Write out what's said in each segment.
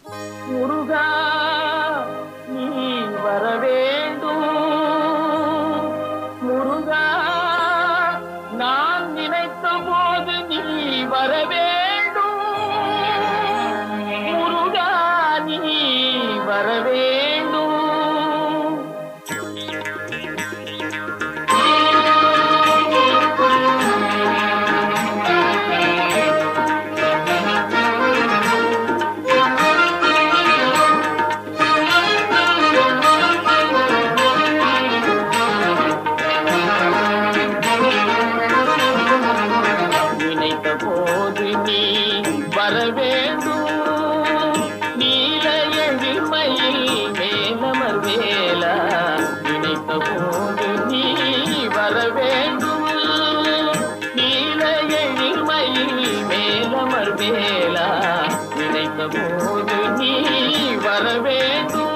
முருகா நீ வர வேண்டும். முருகா நான் நினைத்த போது நீ வர வேண்டும். முருகா நீ வர வேண்டும். போது நீ வர வேண்டும். நீல எழில்மையில் மேலமர் வேலா நினைத்த போது நீ வர வேண்டும். நீல எழில்மையில் மேலமர் வேலா நினைத்த போது நீ வர வேண்டும்.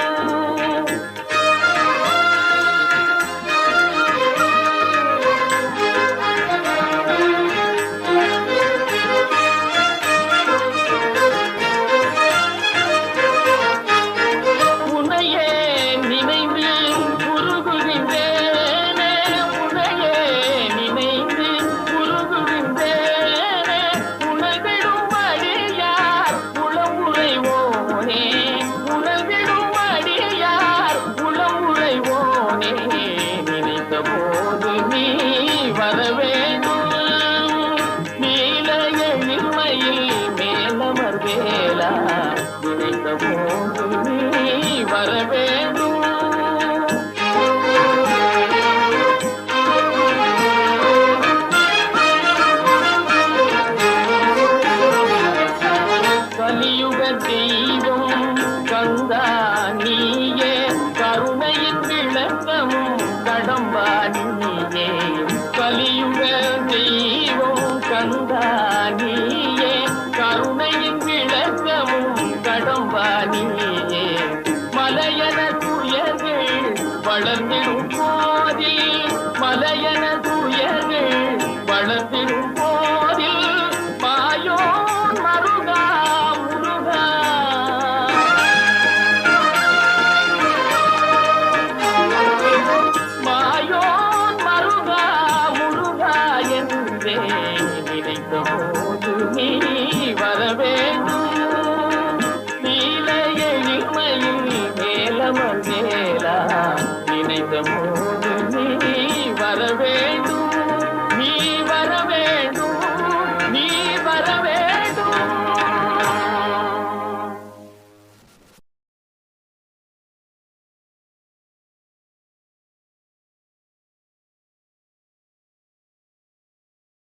போது நீ வர வேண்டும். நீல எழில்மையில் மேலமர் வேலா நினைத்த போது நீ வர வேண்டும். கலியுக தெய்வம்